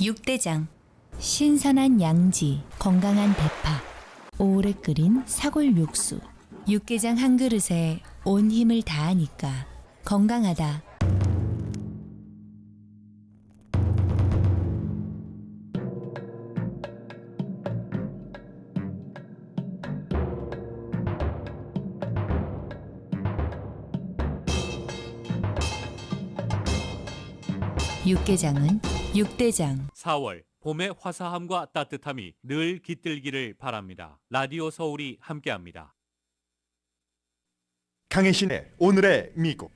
육대장. 신선한 양지, 건강한 대파, 오래 끓인 사골 육수. 육개장 한 그릇에 온 힘을 다하니까 건강하다. 육개장은 육대장. 4월 봄의 화사함과 따뜻함이 늘 깃들기를 바랍니다. 라디오 서울이 함께합니다. 강혜신의 오늘의 미국.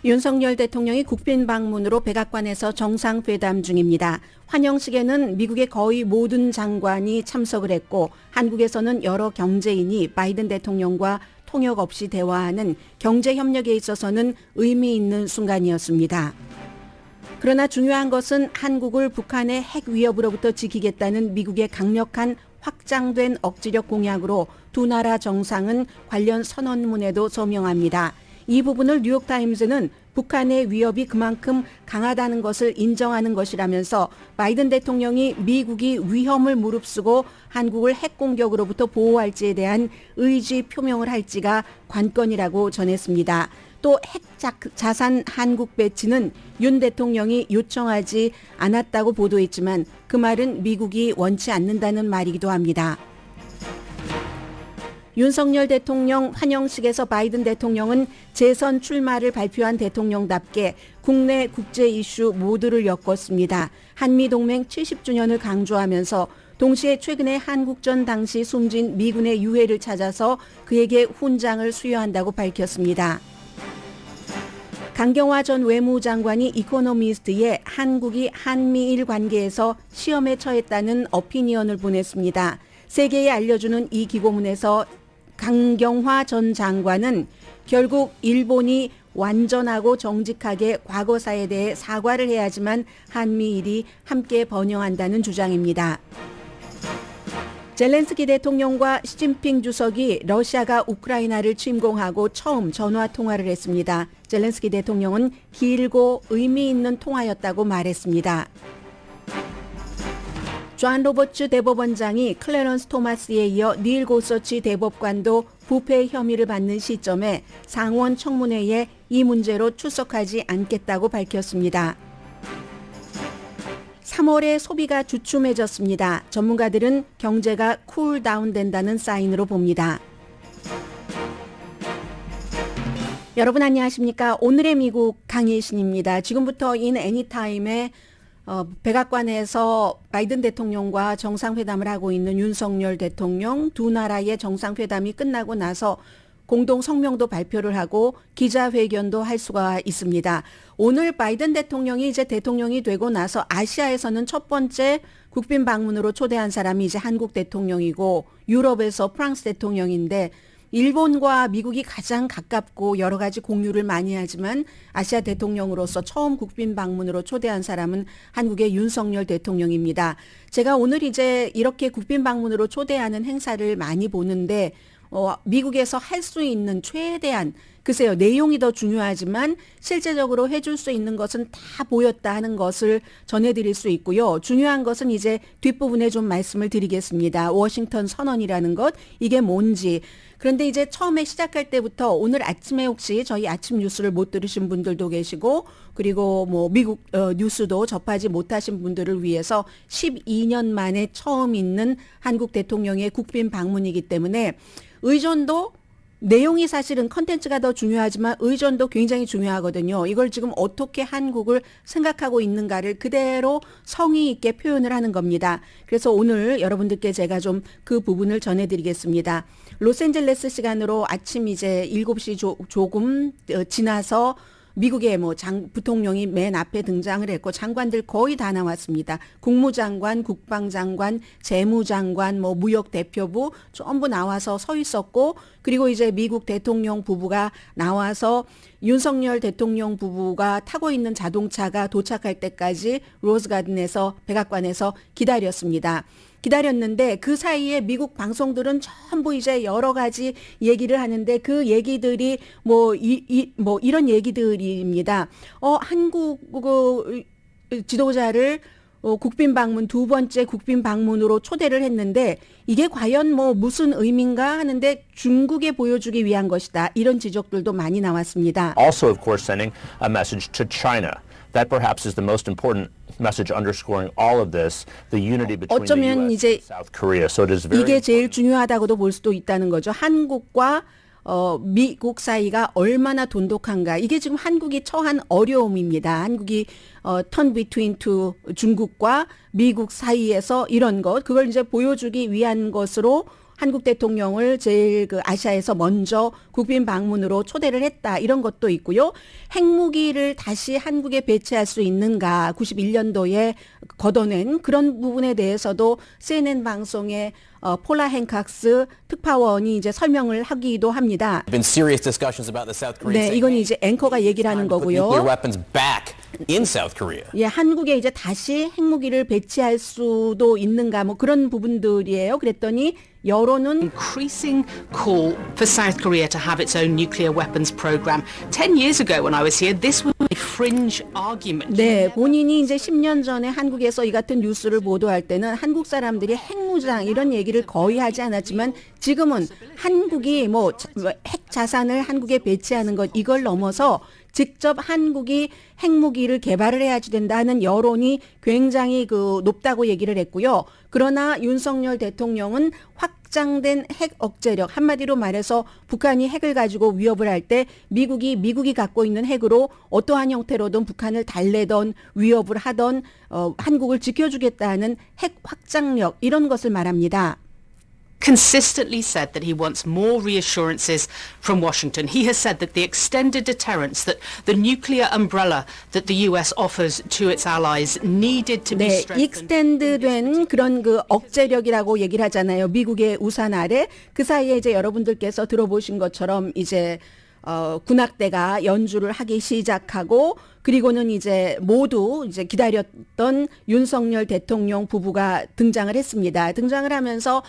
윤석열 대통령이 국빈 방문으로 백악관에서 정상회담 중입니다. 환영식에는 미국의 거의 모든 장관이 참석을 했고 한국에서는 여러 경제인이 바이든 대통령과 통역 없이 대화하는 경제 협력에 있어서는 의미 있는 순간이었습니다. 그러나 중요한 것은 한국을 북한의 핵 위협으로부터 지키겠다는 미국의 강력한 확장된 억지력 공약으로 두 나라 정상은 관련 선언문에도 서명합니다. 이 부분을 뉴욕타임즈는 북한의 위협이 그만큼 강하다는 것을 인정하는 것이라면서 바이든 대통령이 미국이 위험을 무릅쓰고 한국을 핵 공격으로부터 보호할지에 대한 의지 표명을 할지가 관건이라고 전했습니다. 또 핵 자산 한국 배치는 윤 대통령이 요청하지 않았다고 보도했지만 그 말은 미국이 원치 않는다는 말이기도 합니다. 윤석열 대통령 환영식에서 바이든 대통령은 재선 출마를 발표한 대통령답게 국내 국제 이슈 모두를 엮었습니다. 한미동맹 70주년을 강조하면서 동시에 최근에 한국전 당시 숨진 미군의 유해를 찾아서 그에게 훈장을 수여한다고 밝혔습니다. 강경화 전 외무장관이 이코노미스트에 한국이 한미일 관계에서 시험에 처했다는 어피니언을 보냈습니다. 세계에 알려주는 이 기고문에서 강경화 전 장관은 결국 일본이 완전하고 정직하게 과거사에 대해 사과를 해야지만 한미일이 함께 번영한다는 주장입니다. 젤렌스키 대통령과 시진핑 주석이 러시아가 우크라이나를 침공하고 처음 전화 통화를 했습니다. 젤렌스키 대통령은 길고 의미 있는 통화였다고 말했습니다. 존 로버츠 대법원장이 클래런스 토마스에 이어 닐 고서치 대법관도 부패 혐의를 받는 시점에 상원 청문회에 이 문제로 출석하지 않겠다고 밝혔습니다. 3월에 소비가 주춤해졌습니다. 전문가들은 경제가 쿨다운된다는 사인으로 봅니다. 여러분 안녕하십니까? 오늘의 미국 강혜신입니다. 지금부터 in anytime에 백악관에서 바이든 대통령과 정상회담을 하고 있는 윤석열 대통령 두 나라의 정상회담이 끝나고 나서 공동 성명도 발표를 하고 기자회견도 할 수가 있습니다. 오늘 바이든 대통령이 이제 대통령이 되고 나서 아시아에서는 첫 번째 국빈 방문으로 초대한 사람이 이제 한국 대통령이고 유럽에서 프랑스 대통령인데 일본과 미국이 가장 가깝고 여러 가지 공유를 많이 하지만 아시아 대통령으로서 처음 국빈 방문으로 초대한 사람은 한국의 윤석열 대통령입니다. 제가 오늘 이제 이렇게 국빈 방문으로 초대하는 행사를 많이 보는데 미국에서 할 수 있는 최대한 글쎄요, 내용이 더 중요하지만 실제적으로 해줄 수 있는 것은 다 보였다 하는 것을 전해드릴 수 있고요. 중요한 것은 이제 뒷부분에 좀 말씀을 드리겠습니다. 워싱턴 선언이라는 것, 이게 뭔지. 그런데 이제 처음에 시작할 때부터 오늘 아침에 혹시 저희 아침 뉴스를 못 들으신 분들도 계시고 그리고 뭐 미국 뉴스도 접하지 못하신 분들을 위해서 12년 만에 처음 있는 한국 대통령의 국빈 방문이기 때문에 의전도 내용이 사실은 컨텐츠가 더 중요하지만 의전도 굉장히 중요하거든요. 이걸 지금 어떻게 한국을 생각하고 있는가를 그대로 성의 있게 표현을 하는 겁니다. 그래서 오늘 여러분들께 제가 좀 그 부분을 전해드리겠습니다. 로스앤젤레스 시간으로 아침 이제 7시 조금 지나서 미국의 부통령이 맨 앞에 등장을 했고 장관들 거의 다 나왔습니다. 국무장관, 국방장관, 재무장관, 무역대표부 전부 나와서 서 있었고 그리고 이제 미국 대통령 부부가 나와서 윤석열 대통령 부부가 타고 있는 자동차가 도착할 때까지 로즈가든에서 백악관에서 기다렸습니다. 기다렸는데 그 사이에 미국 방송들은 전부 이제 여러 가지 얘기를 하는데 그 얘기들이 뭐 이런 얘기들입니다. 한국 지도자를 국빈 방문 두 번째 국빈 방문으로 초대를 했는데 이게 과연 뭐 무슨 의미인가 하는데 중국에 보여주기 위한 것이다. 이런 지적들도 많이 나왔습니다. Also, of course, sending a message to China. That perhaps is the most important message underscoring all of this, the unity between the 어쩌면 U.S. 이제 and South Korea. So it is very 이게 제일 중요하다고도 볼 수도 있다는 거죠. 한국과 미국 사이가 얼마나 돈독한가. 이게 지금 한국이 처한 어려움입니다. 한국이 turn between two 중국과 미국 사이에서 이런 것, 그걸 이제 보여주기 위한 것으로 한국 대통령을 제일 그 아시아에서 먼저 국빈 방문으로 초대를 했다. 이런 것도 있고요. 핵무기를 다시 한국에 배치할 수 있는가 91년도에 걷어낸 그런 부분에 대해서도 CNN 방송에 폴라 행칵스 특파원이 이제 설명을 하기도 합니다. Been serious discussions about the South Korean. 네, 이건 이제 앵커가 얘기를 하는 nuclear 거고요. weapons back in South Korea. 예, 한국에 이제 다시 핵무기를 배치할 수도 있는가 뭐 그런 부분들이에요. 그랬더니 여론은 increasing call for South Korea to have its own nuclear weapons program. 10 years ago when I was here, this was a fringe argument. 네, 본인이 이제 10년 전에 한국에서 이 같은 뉴스를 보도할 때는 한국 사람들이 핵무장 이런 얘기를 거의 하지 않았지만 지금은 한국이 뭐 핵 자산을 한국에 배치하는 것 이걸 넘어서 직접 한국이 핵무기를 개발을 해야지 된다는 여론이 굉장히 높다고 얘기를 했고요. 그러나 윤석열 대통령은 확장된 핵 억제력, 한마디로 말해서 북한이 핵을 가지고 위협을 할 때 미국이 갖고 있는 핵으로 어떠한 형태로든 북한을 달래던 위협을 하던 한국을 지켜주겠다는 핵 확장력 이런 것을 말합니다. Consistently said that he wants more reassurances from Washington. He has said that the extended deterrence, that the nuclear umbrella that the US offers to its allies needed to be 네, strengthened. 익스텐드된 그런 억제력이라고 얘기를 하잖아요. 미국의 우산 아래 그 사이에 이제 여러분들께서 들어보신 것처럼 이제 군악대가 연주를 하기 시작하고 그리고는 이제 모두 이제 기다렸던 윤석열 대통령 부부가 등장을 했습니다. 등장을 하면서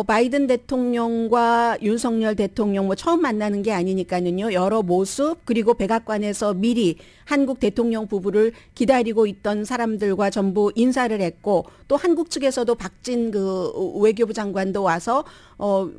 바이든 대통령과 윤석열 대통령 뭐 처음 만나는 게 아니니까는요. 여러 모습 그리고 백악관에서 미리 한국 대통령 부부를 기다리고 있던 사람들과 전부 인사를 했고 또 한국 측에서도 박진 외교부 장관도 와서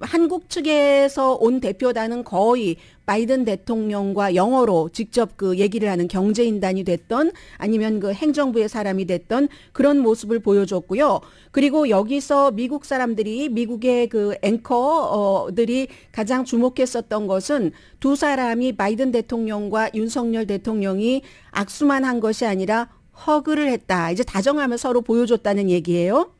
한국 측에서 온 대표단은 거의 바이든 대통령과 영어로 직접 얘기를 하는 경제인단이 됐던 아니면 행정부의 사람이 됐던 그런 모습을 보여줬고요. 그리고 여기서 미국 사람들이 미국의 앵커들이 가장 주목했었던 것은 두 사람이 바이든 대통령과 윤석열 대통령이 악수만 한 것이 아니라 허그를 했다. 이제 다정함을 서로 보여줬다는 얘기예요.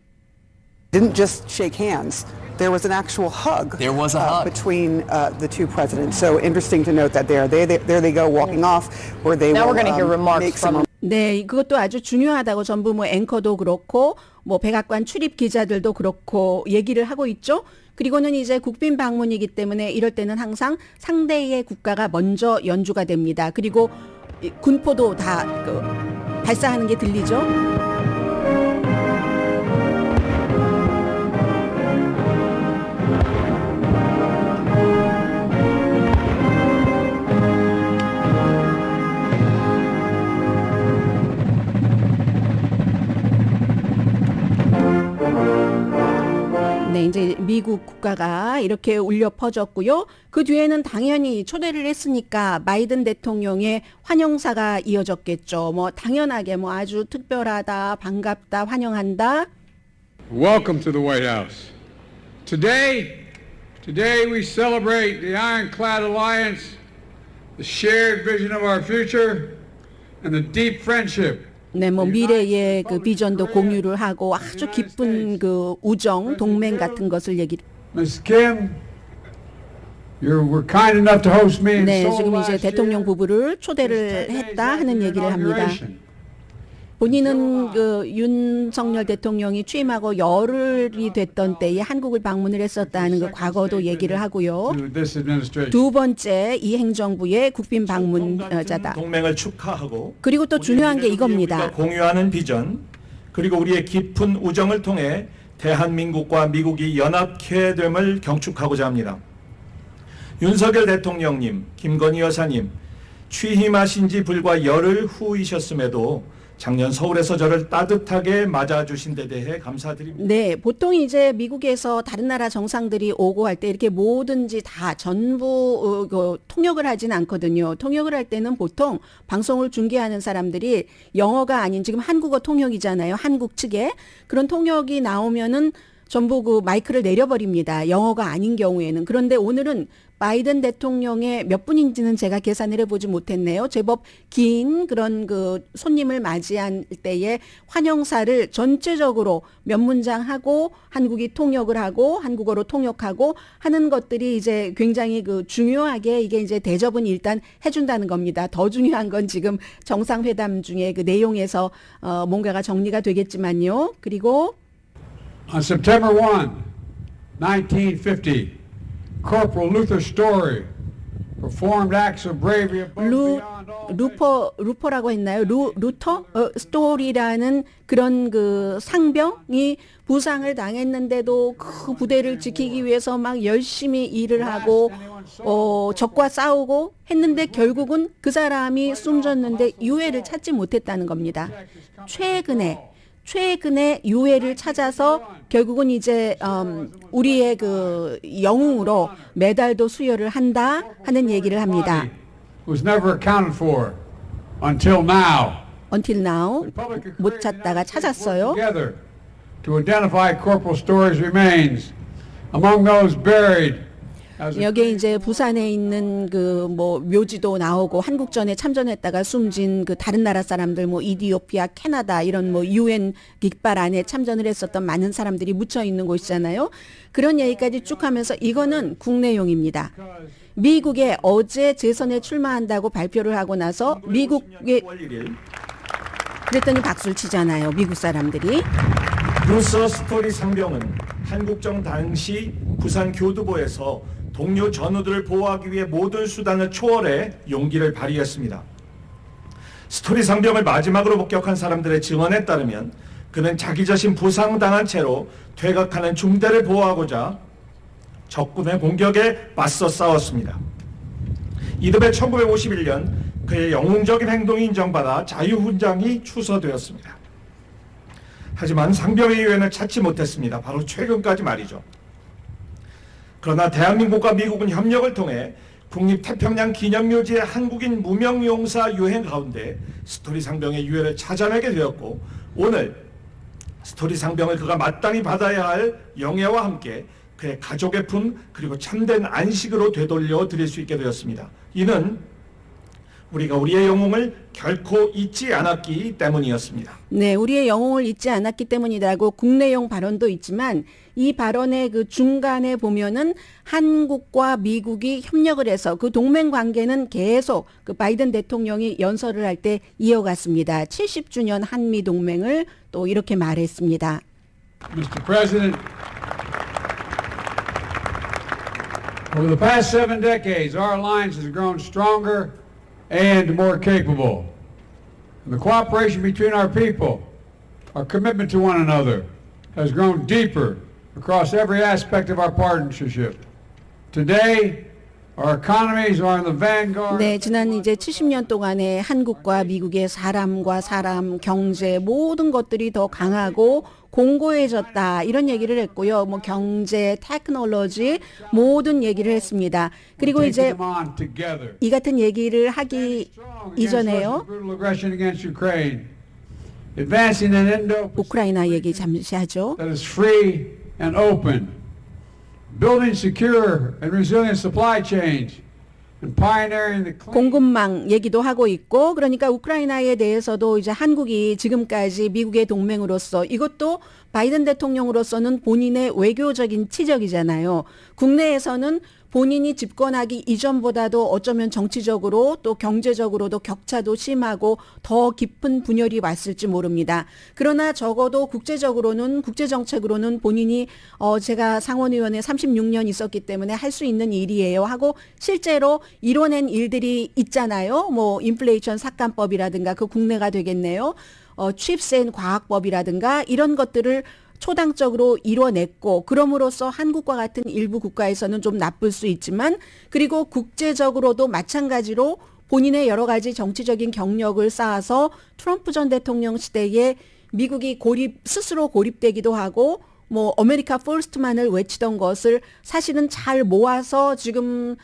Didn't just shake hands. There was an actual hug. There was a hug between the two presidents. So interesting to note that there they go walking off, where they Now will we're going to hear remarks make some. 네, 그것도 아주 중요하다고 전부 앵커도 그렇고 백악관 출입 기자들도 그렇고 얘기를 하고 있죠. 그리고는 이제 국빈 방문이기 때문에 이럴 때는 항상 상대의 국가가 먼저 연주가 됩니다. 그리고 군포도 다 발사하는 게 들리죠. 네, 이제 미국 국가가 이렇게 울려 퍼졌고요. 그 뒤에는 당연히 초대를 했으니까 바이든 대통령의 환영사가 이어졌겠죠. 당연하게 아주 특별하다, 반갑다, 환영한다. Welcome to the White House. Today we celebrate the ironclad alliance, the shared vision of our future, and the deep friendship. 네, 미래의 비전도 공유를 하고 아주 깊은 우정, 동맹 같은 것을 얘기를. Ms. Kim, you were kind enough to host me in 네, Seoul 지금 last 이제 대통령 year. 부부를 초대를 했다 하는 얘기를 합니다. 본인은 윤석열 대통령이 취임하고 열흘이 됐던 때에 한국을 방문을 했었다는 과거도 얘기를 하고요. 두 번째 이 행정부의 국빈 방문자다. 동맹을 축하하고 그리고 또 중요한 게 이겁니다. 우리가 공유하는 비전 그리고 우리의 깊은 우정을 통해 대한민국과 미국이 연합해 됨을 경축하고자 합니다. 윤석열 대통령님, 김건희 여사님, 취임하신 지 불과 열흘 후이셨음에도 작년 서울에서 저를 따뜻하게 맞아주신 데 대해 감사드립니다. 네, 보통 이제 미국에서 다른 나라 정상들이 오고 할 때 이렇게 뭐든지 다 전부 통역을 하진 않거든요. 통역을 할 때는 보통 방송을 중계하는 사람들이 영어가 아닌 지금 한국어 통역이잖아요. 한국 측에. 그런 통역이 나오면은 전부 그 마이크를 내려버립니다. 영어가 아닌 경우에는. 그런데 오늘은 바이든 대통령의 몇 분인지는 제가 계산을 해보지 못했네요. 제법 긴 그런 그 손님을 맞이할 때의 환영사를 전체적으로 몇 문장 하고 한국이 통역을 하고 한국어로 통역하고 하는 것들이 이제 굉장히 그 중요하게 이게 이제 대접은 일단 해준다는 겁니다. 더 중요한 건 지금 정상회담 중에 그 내용에서 뭔가가 정리가 되겠지만요. 그리고 On September 1, 1950, Corporal Luther Story performed acts of bravery above beyond all 루퍼라고 했나요? 루터? 스토리라는 그런 그 상병이 부상을 당했는데도 그 부대를 지키기 위해서 막 열심히 일을 하고 적과 싸우고 했는데 결국은 그 사람이 숨졌는데 유해를 찾지 못했다는 겁니다. 최근에 유해를 찾아서 결국은 이제 우리의 그 영웅으로 메달도 수여를 한다 하는 얘기를 합니다. was never accounted for until now. Until now 못 찾다가 찾았어요. Together to identify Corporal Story's remains among those buried. 여기에 이제 부산에 있는 그 뭐 묘지도 나오고 한국전에 참전했다가 숨진 그 다른 나라 사람들 뭐 이디오피아, 캐나다 이런 뭐 UN 깃발 안에 참전을 했었던 많은 사람들이 묻혀 있는 곳이잖아요. 그런 얘기까지 쭉 하면서 이거는 국내용입니다. 미국에 어제 재선에 출마한다고 발표를 하고 나서 미국에 그랬더니 박수를 치잖아요. 미국 사람들이. 루서 스토리 상병은 한국정 당시 부산 교두보에서 동료 전우들을 보호하기 위해 모든 수단을 초월해 용기를 발휘했습니다. 스토리 상병을 마지막으로 목격한 사람들의 증언에 따르면 그는 자기 자신 부상당한 채로 퇴각하는 중대를 보호하고자 적군의 공격에 맞서 싸웠습니다. 이듬해 1951년 그의 영웅적인 행동이 인정받아 자유훈장이 추서되었습니다. 하지만 상병의 유해는 찾지 못했습니다. 바로 최근까지 말이죠. 그러나 대한민국과 미국은 협력을 통해 국립태평양 기념묘지의 한국인 무명용사 유해 가운데 스토리 상병의 유해를 찾아내게 되었고 오늘 스토리 상병을 그가 마땅히 받아야 할 영예와 함께 그의 가족의 품 그리고 참된 안식으로 되돌려 드릴 수 있게 되었습니다. 이는 우리가 우리의 영웅을 결코 잊지 않았기 때문이었습니다. 네, 우리의 영웅을 잊지 않았기 때문이라고 국내용 발언도 있지만 이 발언의 그 중간에 보면은 한국과 미국이 협력을 해서 그 동맹 관계는 계속 그 바이든 대통령이 연설을 할 때 이어갔습니다. 70주년 한미 동맹을 또 이렇게 말했습니다. Mr. President, over the past 7 decades, our alliance has grown stronger and more capable. And the cooperation between our people, our commitment to one another, has grown deeper across every aspect of our partnership. Today, our economies are in the vanguard. 네, 지난 이제 70년 동안에 한국과 미국의 사람과 사람, 경제 모든 것들이 더 강하고 공고해졌다 이런 얘기를 했고요. 뭐 경제, 테크놀로지 모든 얘기를 했습니다. 그리고 이제 이 같은 얘기를 하기 이전에요. 우크라이나 얘기 잠시 하죠. Building secure and resilient supply chains and pioneering the 공급망 얘기도 하고 있고 그러니까 우크라이나에 대해서도 이제 한국이 지금까지 미국의 동맹으로서 이것도 바이든 대통령으로서는 본인의 외교적인 치적이잖아요. 국내에서는 본인이 집권하기 이전보다도 어쩌면 정치적으로 또 경제적으로도 격차도 심하고 더 깊은 분열이 왔을지 모릅니다. 그러나 적어도 국제적으로는 국제정책으로는 본인이 제가 상원의원에 36년 있었기 때문에 할 수 있는 일이에요 하고 실제로 이뤄낸 일들이 있잖아요. 뭐 인플레이션 삭감법이라든가 그 국내가 되겠네요. 칩센 과학법이라든가 이런 것들을 초당적으로 이뤄냈고 그럼으로써 한국과 같은 일부 국가에서는 좀 나쁠 수 있지만 그리고 국제적으로도 마찬가지로 본인의 여러 가지 정치적인 경력을 쌓아서 트럼프 전 대통령 시대에 미국이 스스로 고립되기도 하고 뭐 아메리카 퍼스트만을 외치던 것을 사실은 잘 모아서 지금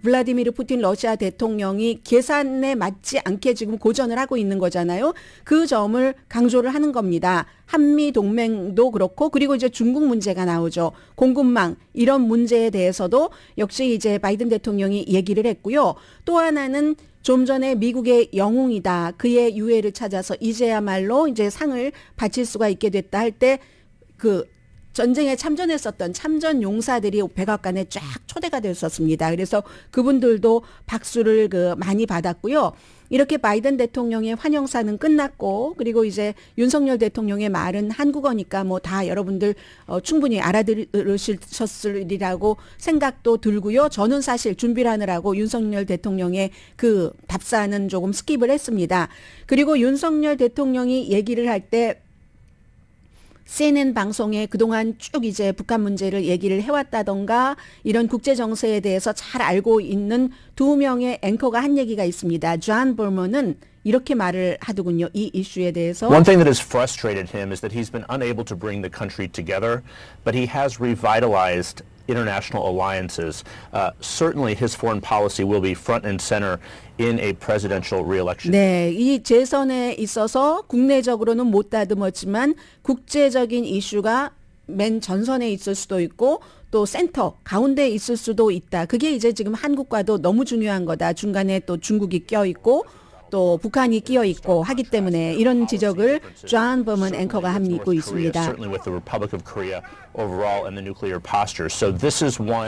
블라디미르 푸틴 러시아 대통령이 계산에 맞지 않게 지금 고전을 하고 있는 거잖아요. 그 점을 강조를 하는 겁니다. 한미 동맹도 그렇고 그리고 이제 중국 문제가 나오죠. 공급망 이런 문제에 대해서도 역시 이제 바이든 대통령이 얘기를 했고요. 또 하나는 좀 전에 미국의 영웅이다. 그의 유해를 찾아서 이제야말로 이제 상을 바칠 수가 있게 됐다 할 때 그 전쟁에 참전했었던 참전 용사들이 백악관에 쫙 초대가 됐었습니다. 그래서 그분들도 박수를 많이 받았고요. 이렇게 바이든 대통령의 환영사는 끝났고 그리고 이제 윤석열 대통령의 말은 한국어니까 뭐 다 여러분들 충분히 알아들으셨으리라고 생각도 들고요. 저는 사실 준비를 하느라고 윤석열 대통령의 그 답사는 조금 스킵을 했습니다. 그리고 윤석열 대통령이 얘기를 할때 CNN 방송에 그동안 쭉 이제 북한 문제를 얘기를 해왔다던가 이런 국제 정세에 대해서 잘 알고 있는 두 명의 앵커가 한 얘기가 있습니다. 존 버먼은 이렇게 말을 하더군요. 이 이슈에 대해서. One thing that has frustrated him is that he's been unable to bring the country together, but he has revitalized international alliances. Certainly his foreign policy will be front and center in a presidential re-election. 네, 이 재선에 있어서 국내적으로는 못 다듬었지만 국제적인 이슈가 맨 전선에 있을 수도 있고 또 센터 가운데 있을 수도 있다. 그게 이제 지금 한국과도 너무 중요한 거다. 중간에 또 중국이 껴있고 또 북한이 끼어 있고 하기 때문에 이런 지적을 존 버먼 앵커가 하고 있습니다.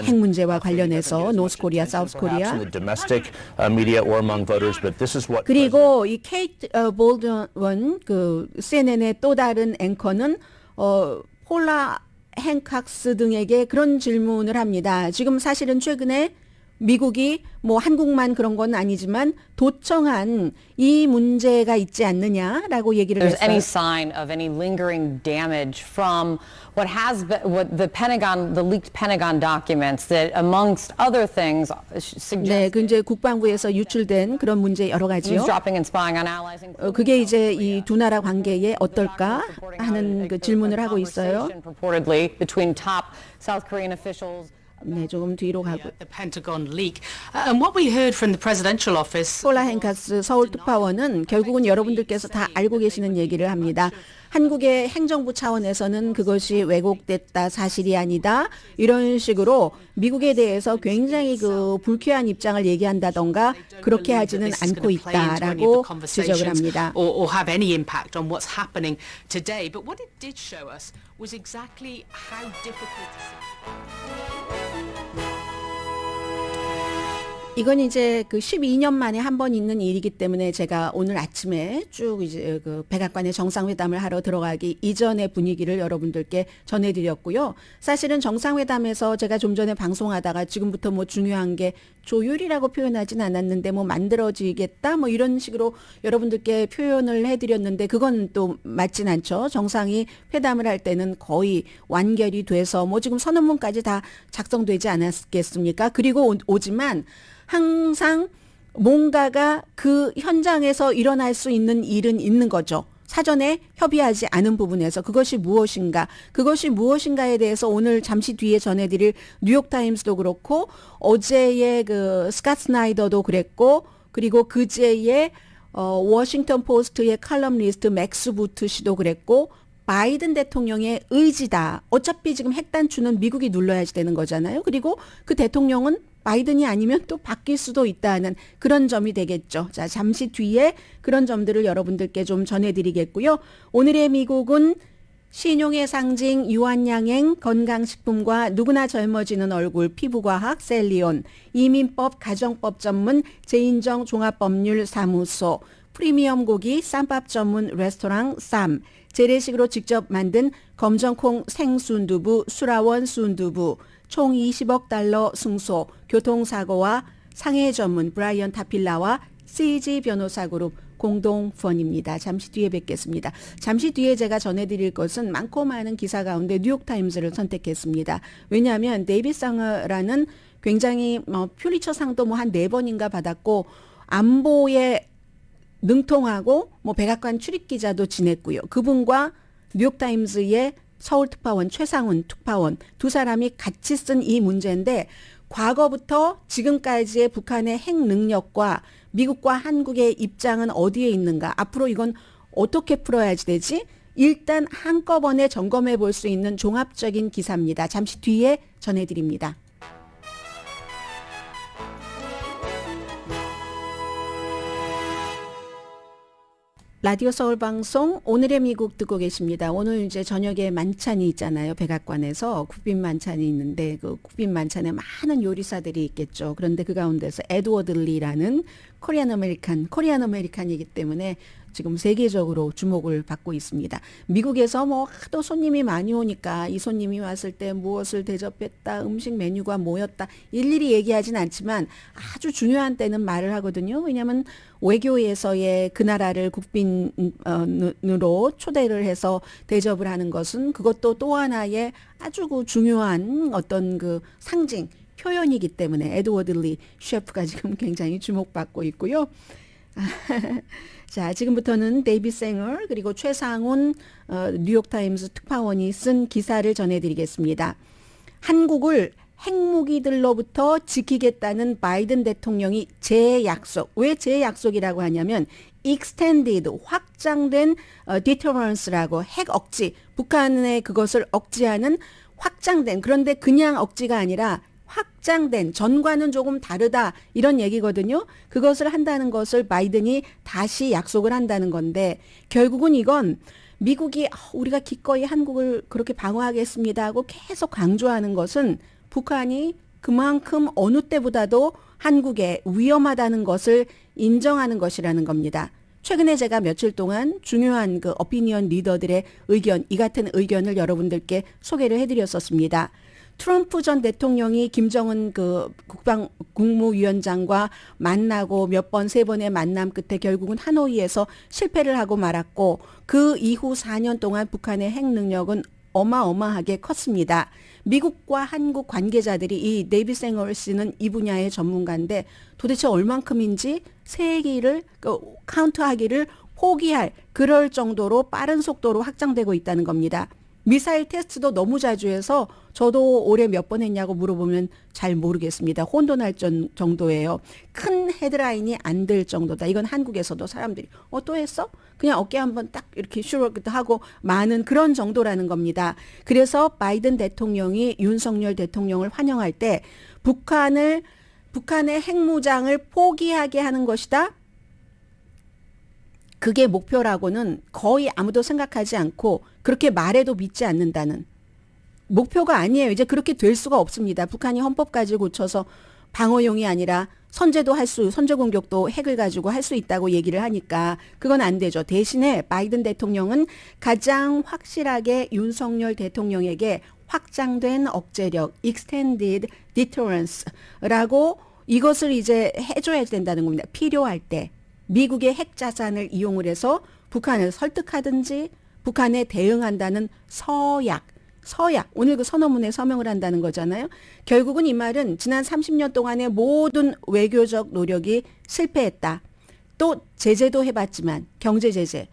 핵 문제와 관련해서 노스 코리아, 사우스 코리아 그리고 이 케이트 볼드원 그 CNN의 또 다른 앵커는 폴라 행칵스 등에게 그런 질문을 합니다. 지금 사실은 최근에 미국이 뭐 한국만 그런 건 아니지만 도청한 이 문제가 있지 않느냐라고 얘기를 했어요. Any sign of any lingering damage from what has been, what the Pentagon, the leaked Pentagon documents that, amongst other things, suggest. 네, 그 이제 국방부에서 유출된 그런 문제 여러 가지요. Eavesdropping and spying on allies. 그게 이제 이 두 나라 관계에 어떨까 하는 그 질문을 하고 있어요. Purportedly between top South Korean officials. 네, 조금 뒤로 가고. The Pentagon leak. And what we heard from the presidential office. 폴라 행카스 서울 특파원은 결국은 여러분들께서 다 알고 계시는 얘기를 합니다. 한국의 행정부 차원에서는 그것이 왜곡됐다, 사실이 아니다. 이런 식으로 미국에 대해서 굉장히 그 불쾌한 입장을 얘기한다던가 그렇게 하지는 않고 있다라고 지적을 합니다. Or have any impact on what's happening today. But what it did show us was exactly how difficult. 이건 이제 그 12년 만에 한 번 있는 일이기 때문에 제가 오늘 아침에 쭉 이제 그 백악관의 정상회담을 하러 들어가기 이전의 분위기를 여러분들께 전해드렸고요. 사실은 정상회담에서 제가 좀 전에 방송하다가 지금부터 뭐 중요한 게 조율이라고 표현하진 않았는데 뭐 만들어지겠다 뭐 이런 식으로 여러분들께 표현을 해드렸는데 그건 또 맞진 않죠. 정상이 회담을 할 때는 거의 완결이 돼서 뭐 지금 선언문까지 다 작성되지 않았겠습니까? 그리고 오지만 항상 뭔가가 그 현장에서 일어날 수 있는 일은 있는 거죠. 사전에 협의하지 않은 부분에서 그것이 무엇인가에 대해서 오늘 잠시 뒤에 전해드릴 뉴욕타임스도 그렇고 어제의 그 스캇 스나이더도 그랬고 그리고 그제의 워싱턴 포스트의 칼럼니스트 맥스 부트 씨도 그랬고 바이든 대통령의 의지다. 어차피 지금 핵단추는 미국이 눌러야지 되는 거잖아요. 그리고 그 대통령은 바이든이 아니면 또 바뀔 수도 있다는 그런 점이 되겠죠. 자, 잠시 뒤에 그런 점들을 여러분들께 좀 전해드리겠고요. 오늘의 미국은 신용의 상징 유한양행 건강식품과 누구나 젊어지는 얼굴 피부과학 셀리온, 이민법 가정법 전문 제인정 종합법률사무소, 프리미엄 고기 쌈밥 전문 레스토랑 쌈, 재래식으로 직접 만든 검정콩 생순두부 수라원 순두부, 총 20억 달러 승소, 교통사고와 상해 전문 브라이언 타필라와 CG 변호사 그룹, 공동펀입니다. 잠시 뒤에 뵙겠습니다. 잠시 뒤에 제가 전해드릴 것은 많고 많은 기사 가운데 뉴욕타임즈를 선택했습니다. 왜냐하면 데이빗 상어라는 굉장히 퓰리처상도 한 4번인가 받았고 안보에 능통하고 백악관 출입기자도 지냈고요. 그분과 뉴욕타임즈의 서울특파원 최상훈 특파원 두 사람이 같이 쓴 이 문제인데 과거부터 지금까지의 북한의 핵 능력과 미국과 한국의 입장은 어디에 있는가? 앞으로 이건 어떻게 풀어야지 되지? 일단 한꺼번에 점검해 볼 수 있는 종합적인 기사입니다. 잠시 뒤에 전해드립니다. 라디오 서울 방송 오늘의 미국 듣고 계십니다. 오늘 이제 저녁에 만찬이 있잖아요. 백악관에서 국빈 만찬이 있는데 그 국빈 만찬에 많은 요리사들이 있겠죠. 그런데 그 가운데서 에드워드 리라는 코리안 아메리칸이기 때문에 지금 세계적으로 주목을 받고 있습니다. 미국에서 하도 손님이 많이 오니까 이 손님이 왔을 때 무엇을 대접했다, 음식 메뉴가 뭐였다 일일이 얘기하진 않지만 아주 중요한 때는 말을 하거든요. 왜냐하면 외교에서의 그 나라를 국빈으로 초대를 해서 대접을 하는 것은 그것도 또 하나의 아주 중요한 어떤 그 상징, 표현이기 때문에 에드워드 리 셰프가 지금 굉장히 주목받고 있고요. 자, 지금부터는 데이빗 생어 그리고 최상훈 뉴욕타임스 특파원이 쓴 기사를 전해드리겠습니다. 한국을 핵무기들로부터 지키겠다는 바이든 대통령이 재약속. 왜 재약속이라고 하냐면 extended, 확장된 deterrence라고 핵 억지, 북한의 그것을 억제하는 확장된, 그런데 그냥 억지가 아니라 확장된, 전과는 조금 다르다 이런 얘기거든요. 그것을 한다는 것을 바이든이 다시 약속을 한다는 건데 결국은 이건 미국이 우리가 기꺼이 한국을 그렇게 방어하겠습니다 하고 계속 강조하는 것은 북한이 그만큼 어느 때보다도 한국에 위험하다는 것을 인정하는 것이라는 겁니다. 최근에 제가 며칠 동안 중요한 그 어피니언 리더들의 의견, 이 같은 의견을 여러분들께 소개를 해드렸었습니다. 트럼프 전 대통령이 김정은 그 국무위원장과 만나고 몇 번, 3번의 만남 끝에 결국은 하노이에서 실패를 하고 말았고 그 이후 4년 동안 북한의 핵 능력은 어마어마하게 컸습니다. 미국과 한국 관계자들이 이 데이빗 생어 씨는 이 분야의 전문가인데 도대체 얼만큼인지 세기를 카운트하기를 포기할 그럴 정도로 빠른 속도로 확장되고 있다는 겁니다. 미사일 테스트도 너무 자주 해서 저도 올해 몇 번 했냐고 물어보면 잘 모르겠습니다. 혼돈할 정도예요. 큰 헤드라인이 안 될 정도다. 이건 한국에서도 사람들이 또 했어? 그냥 어깨 한번 딱 이렇게 슈럭 하고 많은 그런 정도라는 겁니다. 그래서 바이든 대통령이 윤석열 대통령을 환영할 때 북한의 핵무장을 포기하게 하는 것이다. 그게 목표라고는 거의 아무도 생각하지 않고 그렇게 말해도 믿지 않는다는 목표가 아니에요. 이제 그렇게 될 수가 없습니다. 북한이 헌법까지 고쳐서 방어용이 아니라 선제 공격도 핵을 가지고 할 수 있다고 얘기를 하니까 그건 안 되죠. 대신에 바이든 대통령은 가장 확실하게 윤석열 대통령에게 확장된 억제력, extended deterrence라고 이것을 이제 해줘야 된다는 겁니다. 필요할 때. 미국의 핵 자산을 이용을 해서 북한을 설득하든지 북한에 대응한다는 서약, 오늘 그 선언문에 서명을 한다는 거잖아요. 결국은 이 말은 지난 30년 동안의 모든 외교적 노력이 실패했다. 또 제재도 해봤지만 경제 제재,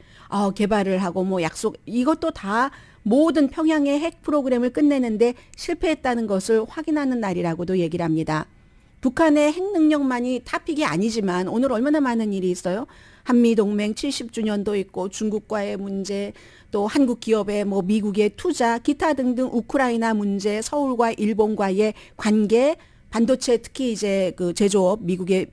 개발을 하고 약속 이것도 다 모든 평양의 핵 프로그램을 끝내는데 실패했다는 것을 확인하는 날이라고도 얘기를 합니다. 북한의 핵 능력만이 탑픽이 아니지만 오늘 얼마나 많은 일이 있어요. 한미동맹 70주년도 있고 중국과의 문제, 또 한국 기업의 미국의 투자, 기타 등등 우크라이나 문제, 서울과 일본과의 관계, 반도체 특히 이제 그 제조업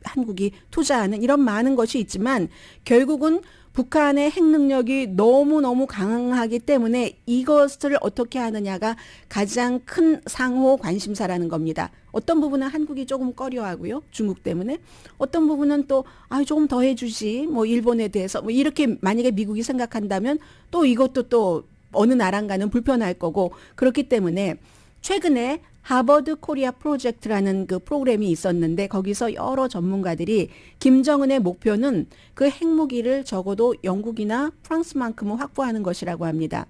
한국이 투자하는 이런 많은 것이 있지만 결국은 북한의 핵 능력이 너무너무 강하기 때문에 이것을 어떻게 하느냐가 가장 큰 상호 관심사라는 겁니다. 어떤 부분은 한국이 조금 꺼려하고요. 중국 때문에. 어떤 부분은 또 조금 더 해주지. 일본에 대해서 이렇게 만약에 미국이 생각한다면 또 이것도 또 어느 나라인가는 불편할 거고 그렇기 때문에 최근에 하버드 코리아 프로젝트라는 그 프로그램이 있었는데 거기서 여러 전문가들이 김정은의 목표는 그 핵무기를 적어도 영국이나 프랑스만큼은 확보하는 것이라고 합니다.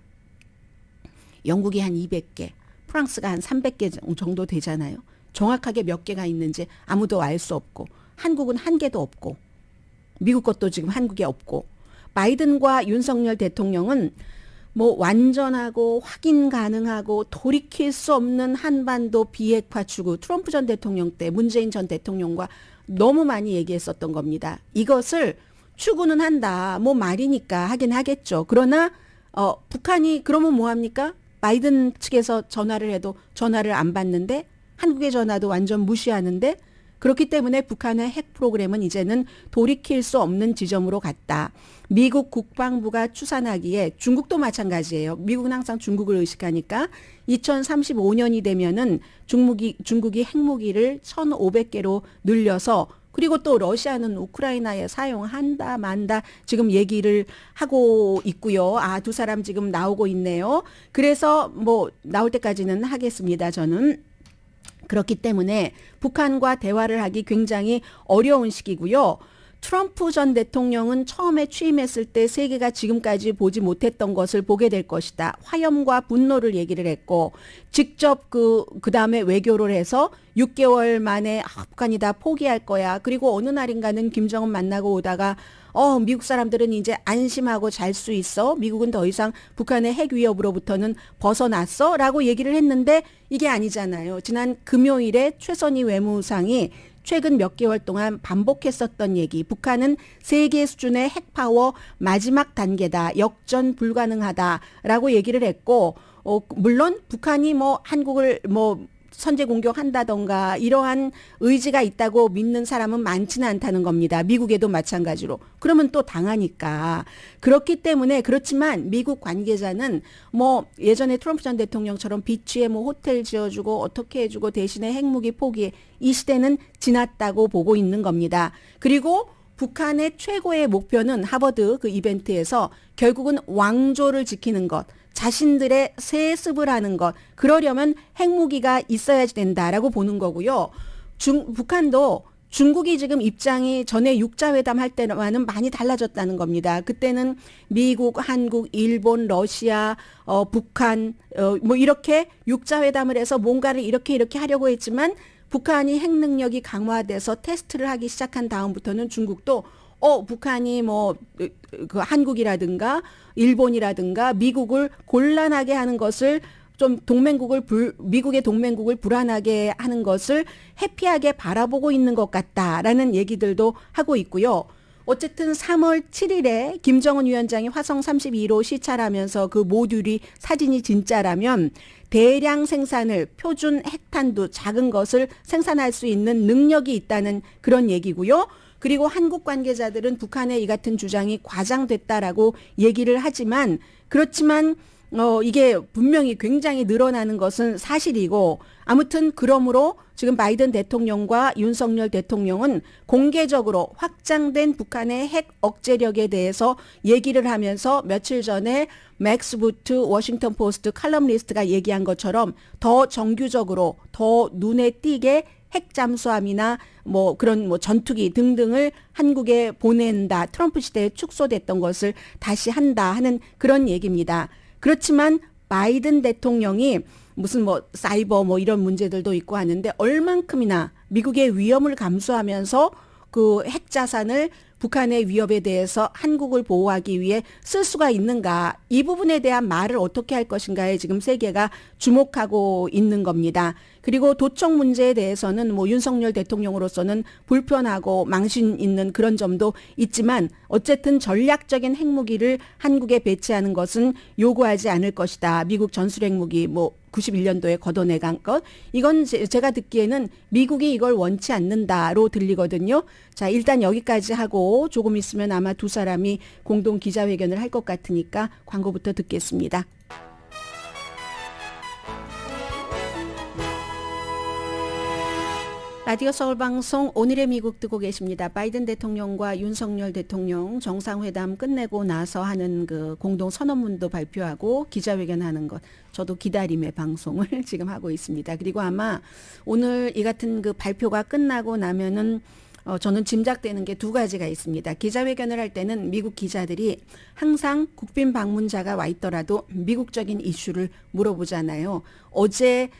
영국이 한 200개, 프랑스가 한 300개 정도 되잖아요. 정확하게 몇 개가 있는지 아무도 알 수 없고 한국은 한 개도 없고 미국 것도 지금 한국에 없고 바이든과 윤석열 대통령은 뭐 완전하고 확인 가능하고 돌이킬 수 없는 한반도 비핵화 추구 트럼프 전 대통령 때 문재인 전 대통령과 너무 많이 얘기했었던 겁니다. 이것을 추구는 한다. 뭐 말이니까 하긴 하겠죠. 그러나 북한이 그러면 뭐합니까? 바이든 측에서 전화를 해도 전화를 안 받는데 한국의 전화도 완전 무시하는데 그렇기 때문에 북한의 핵 프로그램은 이제는 돌이킬 수 없는 지점으로 갔다. 미국 국방부가 추산하기에 중국도 마찬가지예요. 미국은 항상 중국을 의식하니까 2035년이 되면은 중국이 핵무기를 1,500개로 늘려서 그리고 또 러시아는 우크라이나에 사용한다 만다 지금 얘기를 하고 있고요. 두 사람 지금 나오고 있네요. 그래서 뭐 나올 때까지는 하겠습니다. 저는. 그렇기 때문에 북한과 대화를 하기 굉장히 어려운 시기고요. 트럼프 전 대통령은 처음에 취임했을 때 세계가 지금까지 보지 못했던 것을 보게 될 것이다. 화염과 분노를 얘기를 했고 직접 그 다음에 외교를 해서 6개월 만에 북한이 다 포기할 거야. 그리고 어느 날인가는 김정은 만나고 오다가 미국 사람들은 이제 안심하고 잘 수 있어. 미국은 더 이상 북한의 핵 위협으로부터는 벗어났어. 라고 얘기를 했는데 이게 아니잖아요. 지난 금요일에 최선희 외무상이 최근 몇 개월 동안 반복했었던 얘기. 북한은 세계 수준의 핵파워 마지막 단계다. 역전 불가능하다라고 얘기를 했고 물론 북한이 뭐 한국을 뭐 선제 공격한다던가 이러한 의지가 있다고 믿는 사람은 많지는 않다는 겁니다. 미국에도 마찬가지로. 그러면 또 당하니까. 그렇기 때문에 그렇지만 미국 관계자는 뭐 예전에 트럼프 전 대통령처럼 비치에 뭐 호텔 지어주고 어떻게 해주고 대신에 핵무기 포기해. 이 시대는 지났다고 보고 있는 겁니다. 그리고 북한의 최고의 목표는 하버드 그 이벤트에서 결국은 왕조를 지키는 것. 자신들의 세습을 하는 것. 그러려면 핵무기가 있어야 된다라고 보는 거고요. 북한도 중국이 지금 입장이 전에 육자회담 할 때와는 많이 달라졌다는 겁니다. 그때는 미국, 한국, 일본, 러시아, 북한 뭐 이렇게 육자회담을 해서 뭔가를 이렇게 하려고 했지만 북한이 핵 능력이 강화돼서 테스트를 하기 시작한 다음부터는 중국도 북한이 뭐 그 한국이라든가 일본이라든가 미국을 곤란하게 하는 것을 좀 미국의 동맹국을 불안하게 하는 것을 해피하게 바라보고 있는 것 같다라는 얘기들도 하고 있고요. 어쨌든 3월 7일에 김정은 위원장이 화성 32로 시찰하면서 그 모듈이 사진이 진짜라면 대량 생산을 표준 핵탄두 작은 것을 생산할 수 있는 능력이 있다는 그런 얘기고요. 그리고 한국 관계자들은 북한의 이 같은 주장이 과장됐다라고 얘기를 하지만 그렇지만 이게 분명히 굉장히 늘어나는 것은 사실이고 아무튼 그러므로 지금 바이든 대통령과 윤석열 대통령은 공개적으로 확장된 북한의 핵 억제력에 대해서 얘기를 하면서 며칠 전에 맥스 부트 워싱턴 포스트 칼럼니스트가 얘기한 것처럼 더 정규적으로 더 눈에 띄게 핵 잠수함이나 뭐 그런 뭐 전투기 등등을 한국에 보낸다. 트럼프 시대에 축소됐던 것을 다시 한다 하는 그런 얘기입니다. 그렇지만 바이든 대통령이 무슨 뭐 사이버 뭐 이런 문제들도 있고 하는데 얼만큼이나 미국의 위험을 감수하면서 그 핵 자산을 북한의 위협에 대해서 한국을 보호하기 위해 쓸 수가 있는가. 이 부분에 대한 말을 어떻게 할 것인가에 지금 세계가 주목하고 있는 겁니다. 그리고 도청 문제에 대해서는 뭐 윤석열 대통령으로서는 불편하고 망신 있는 그런 점도 있지만 어쨌든 전략적인 핵무기를 한국에 배치하는 것은 요구하지 않을 것이다. 미국 전술핵무기 뭐 91년도에 걷어내간 것. 이건 제가 듣기에는 미국이 이걸 원치 않는다로 들리거든요. 자, 일단 여기까지 하고 조금 있으면 아마 두 사람이 공동 기자회견을 할 것 같으니까 광고부터 듣겠습니다. 라디오 서울방송 오늘의 미국 듣고 계십니다. 바이든 대통령과 윤석열 대통령 정상회담 끝내고 나서 하는 그 공동 선언문도 발표하고 기자회견하는 것, 저도 기다림의 방송을 지금 하고 있습니다. 그리고 아마 오늘 이 같은 그 발표가 끝나고 나면은 저는 짐작되는 게 두 가지가 있습니다. 기자회견을 할 때는 미국 기자들이 항상 국빈 방문자가 와 있더라도 미국적인 이슈를 물어보잖아요. 어제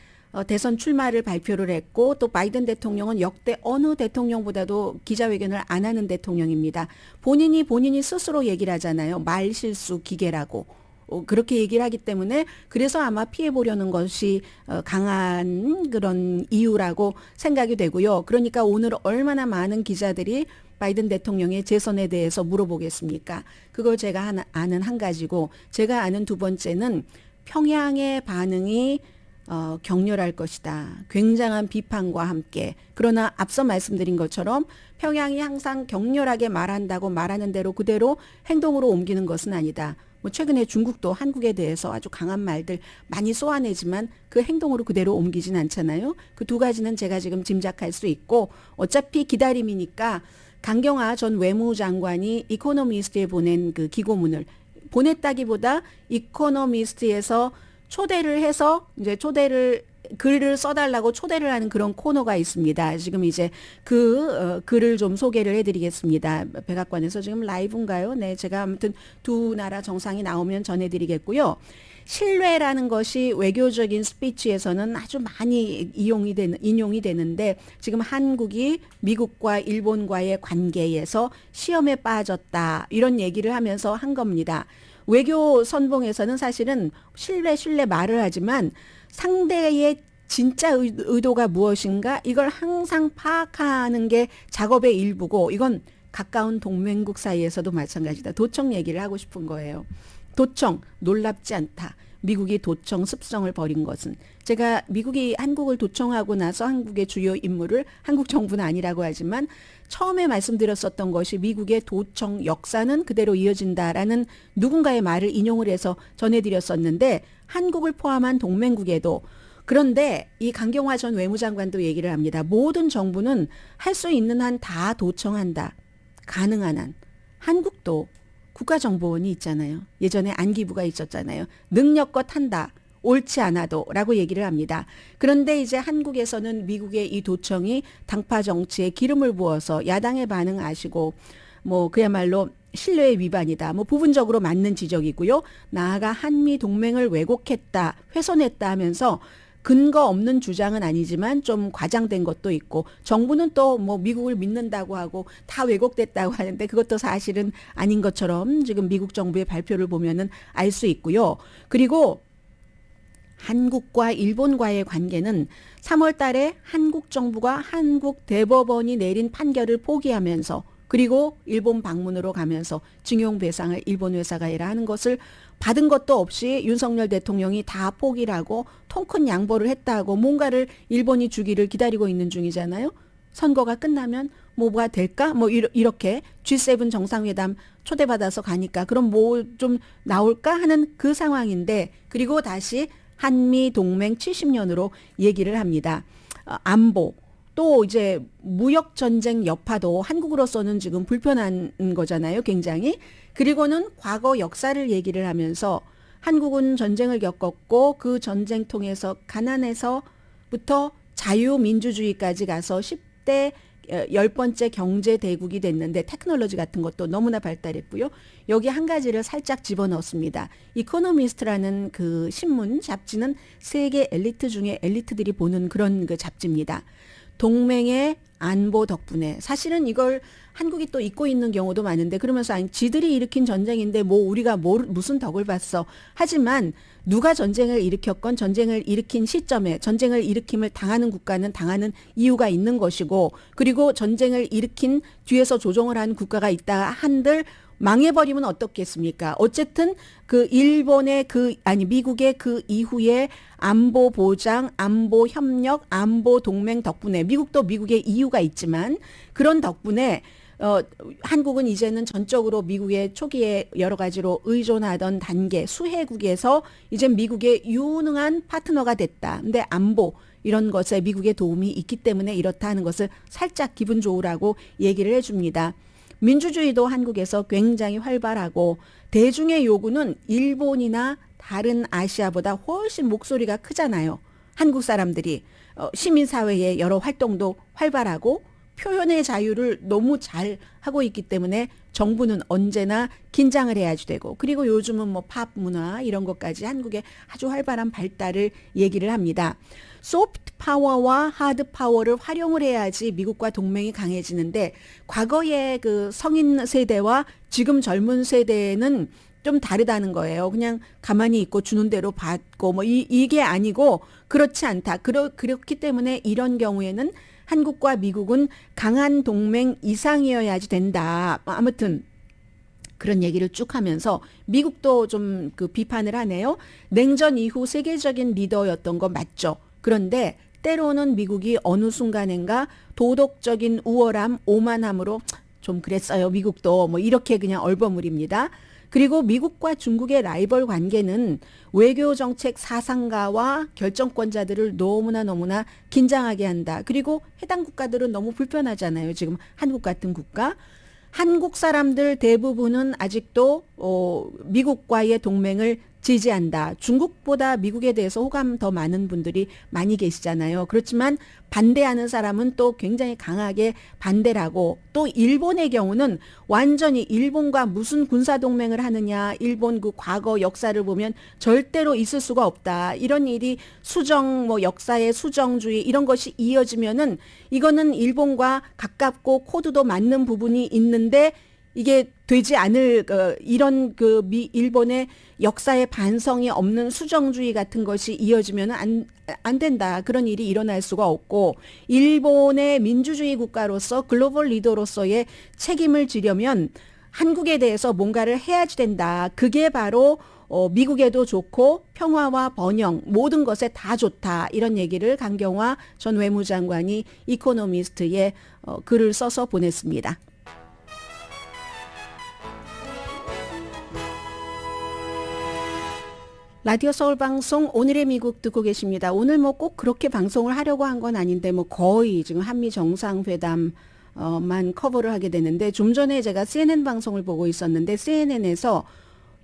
대선 출마를 발표를 했고 또 바이든 대통령은 역대 어느 대통령보다도 기자회견을 안 하는 대통령입니다. 본인이 스스로 얘기를 하잖아요. 말 실수 기계라고. 그렇게 얘기를 하기 때문에 그래서 아마 피해 보려는 것이 강한 그런 이유라고 생각이 되고요. 그러니까 오늘 얼마나 많은 기자들이 바이든 대통령의 재선에 대해서 물어보겠습니까? 그걸 제가 아는 한 가지고 제가 아는 두 번째는 평양의 반응이 격렬할 것이다. 굉장한 비판과 함께. 그러나 앞서 말씀드린 것처럼 평양이 항상 격렬하게 말한다고 말하는 대로 그대로 행동으로 옮기는 것은 아니다. 뭐 최근에 중국도 한국에 대해서 아주 강한 말들 많이 쏘아내지만 그 행동으로 그대로 옮기진 않잖아요. 그 두 가지는 제가 지금 짐작할 수 있고 어차피 기다림이니까 강경화 전 외무장관이 이코노미스트에 보낸 그 기고문을 보냈다기보다 이코노미스트에서 초대를 해서 이제 글을 써달라고 초대를 하는 그런 코너가 있습니다. 지금 이제 그 글을 좀 소개를 해드리겠습니다. 백악관에서 지금 라이브인가요? 네, 제가 아무튼 두 나라 정상이 나오면 전해드리겠고요. 신뢰라는 것이 외교적인 스피치에서는 아주 많이 인용이 되는데 지금 한국이 미국과 일본과의 관계에서 시험에 빠졌다 이런 얘기를 하면서 한 겁니다. 외교 선봉에서는 사실은 신뢰 말을 하지만 상대의 진짜 의도가 무엇인가 이걸 항상 파악하는 게 작업의 일부고 이건 가까운 동맹국 사이에서도 마찬가지다. 도청 얘기를 하고 싶은 거예요. 도청 놀랍지 않다. 미국이 도청 습성을 벌인 것은 제가 미국이 한국을 도청하고 나서 한국의 주요 인물을 한국 정부는 아니라고 하지만 처음에 말씀드렸었던 것이 미국의 도청 역사는 그대로 이어진다라는 누군가의 말을 인용을 해서 전해드렸었는데 한국을 포함한 동맹국에도 그런데 이 강경화 전 외무장관도 얘기를 합니다. 모든 정부는 할 수 있는 한 다 도청한다. 가능한 한. 한국도 국가정보원이 있잖아요. 예전에 안기부가 있었잖아요. 능력껏 한다. 옳지 않아도 라고 얘기를 합니다. 그런데 이제 한국에서는 미국의 이 도청이 당파 정치에 기름을 부어서 야당의 반응 아시고 뭐 그야말로 신뢰의 위반이다. 뭐 부분적으로 맞는 지적이고요. 나아가 한미 동맹을 왜곡했다. 훼손했다 하면서 근거 없는 주장은 아니지만 좀 과장된 것도 있고 정부는 또 뭐 미국을 믿는다고 하고 다 왜곡됐다고 하는데 그것도 사실은 아닌 것처럼 지금 미국 정부의 발표를 보면은 알 수 있고요. 그리고 한국과 일본과의 관계는 3월 달에 한국 정부가 한국 대법원이 내린 판결을 포기하면서 그리고 일본 방문으로 가면서 징용배상을 일본 회사가 해라 하는 것을 받은 것도 없이 윤석열 대통령이 다 포기를 하고 통큰 양보를 했다고 뭔가를 일본이 주기를 기다리고 있는 중이잖아요. 선거가 끝나면 뭐가 될까? 뭐 이렇게 G7 정상회담 초대받아서 가니까 그럼 뭐 좀 나올까 하는 그 상황인데 그리고 다시 한미 동맹 70년으로 얘기를 합니다. 안보. 또 이제 무역 전쟁 여파도 한국으로서는 지금 불편한 거잖아요. 굉장히. 그리고는 과거 역사를 얘기를 하면서 한국은 전쟁을 겪었고 그 전쟁 통해서 가난에서부터 자유민주주의까지 가서 10대 10번째 경제 대국이 됐는데 테크놀로지 같은 것도 너무나 발달했고요. 여기 한 가지를 살짝 집어넣습니다. 이코노미스트라는 그 신문 잡지는 세계 엘리트 중에 엘리트들이 보는 그런 그 잡지입니다. 동맹의 안보 덕분에 사실은 이걸 한국이 또 잊고 있는 경우도 많은데 그러면서 아니 지들이 일으킨 전쟁인데 뭐 우리가 무슨 덕을 봤어. 하지만 누가 전쟁을 일으켰건 전쟁을 일으킨 시점에 전쟁을 일으킴을 당하는 국가는 당하는 이유가 있는 것이고 그리고 전쟁을 일으킨 뒤에서 조종을 한 국가가 있다 한들 망해버리면 어떻겠습니까? 어쨌든 그 일본의 미국의 그 이후에 안보 보장, 안보 협력, 안보 동맹 덕분에 미국도 미국의 이유가 있지만 그런 덕분에 한국은 이제는 전적으로 미국의 초기에 여러 가지로 의존하던 단계, 수혜국에서 이제 미국의 유능한 파트너가 됐다. 근데 안보 이런 것에 미국의 도움이 있기 때문에 이렇다 하는 것을 살짝 기분 좋으라고 얘기를 해줍니다. 민주주의도 한국에서 굉장히 활발하고 대중의 요구는 일본이나 다른 아시아보다 훨씬 목소리가 크잖아요. 한국 사람들이 시민사회의 여러 활동도 활발하고 표현의 자유를 너무 잘 하고 있기 때문에 정부는 언제나 긴장을 해야지 되고, 그리고 요즘은 뭐 팝 문화 이런 것까지 한국의 아주 활발한 발달을 얘기를 합니다. 소프트 파워와 하드 파워를 활용을 해야지 미국과 동맹이 강해지는데, 과거의 그 성인 세대와 지금 젊은 세대는 좀 다르다는 거예요. 그냥 가만히 있고 주는 대로 받고 뭐 이게 아니고 그렇지 않다. 그렇기 때문에 이런 경우에는 한국과 미국은 강한 동맹 이상이어야지 된다. 아무튼 그런 얘기를 쭉 하면서 미국도 좀 그 비판을 하네요. 냉전 이후 세계적인 리더였던 거 맞죠. 그런데 때로는 미국이 어느 순간인가 도덕적인 우월함, 오만함으로 좀 그랬어요. 미국도 뭐 이렇게 그냥 얼버무립니다. 그리고 미국과 중국의 라이벌 관계는 외교 정책 사상가와 결정권자들을 너무나 긴장하게 한다. 그리고 해당 국가들은 너무 불편하잖아요. 지금 한국 같은 국가. 한국 사람들 대부분은 아직도 미국과의 동맹을 지지한다. 중국보다 미국에 대해서 호감 더 많은 분들이 많이 계시잖아요. 그렇지만 반대하는 사람은 또 굉장히 강하게 반대를 하고, 또 일본의 경우는 완전히 일본과 무슨 군사동맹을 하느냐, 일본 그 과거 역사를 보면 절대로 있을 수가 없다. 이런 일이 역사의 수정주의 이런 것이 이어지면은 이거는 일본과 가깝고 코드도 맞는 부분이 있는데 이게 되지 않을 이런 일본의 역사의 반성이 없는 수정주의 같은 것이 이어지면 안 된다. 그런 일이 일어날 수가 없고, 일본의 민주주의 국가로서 글로벌 리더로서의 책임을 지려면 한국에 대해서 뭔가를 해야지 된다. 그게 바로 미국에도 좋고 평화와 번영 모든 것에 다 좋다. 이런 얘기를 강경화 전 외무장관이 이코노미스트에 글을 써서 보냈습니다. 라디오 서울 방송 오늘의 미국 듣고 계십니다. 오늘 뭐 꼭 그렇게 방송을 하려고 한 건 아닌데 뭐 거의 지금 한미 정상회담만 커버를 하게 되는데, 좀 전에 제가 CNN 방송을 보고 있었는데 CNN에서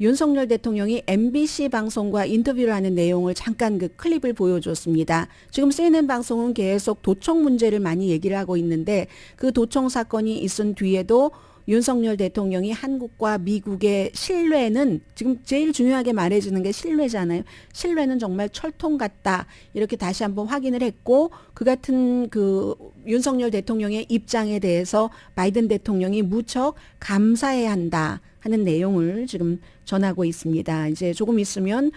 윤석열 대통령이 MBC 방송과 인터뷰를 하는 내용을 잠깐 그 클립을 보여줬습니다. 지금 CNN 방송은 계속 도청 문제를 많이 얘기를 하고 있는데, 그 도청 사건이 있은 뒤에도 윤석열 대통령이 한국과 미국의 신뢰는 지금 제일 중요하게 말해주는 게 신뢰잖아요. 신뢰는 정말 철통 같다. 이렇게 다시 한번 확인을 했고, 그 같은 그 윤석열 대통령의 입장에 대해서 바이든 대통령이 무척 감사해야 한다 하는 내용을 지금 전하고 있습니다. 이제 조금 있으면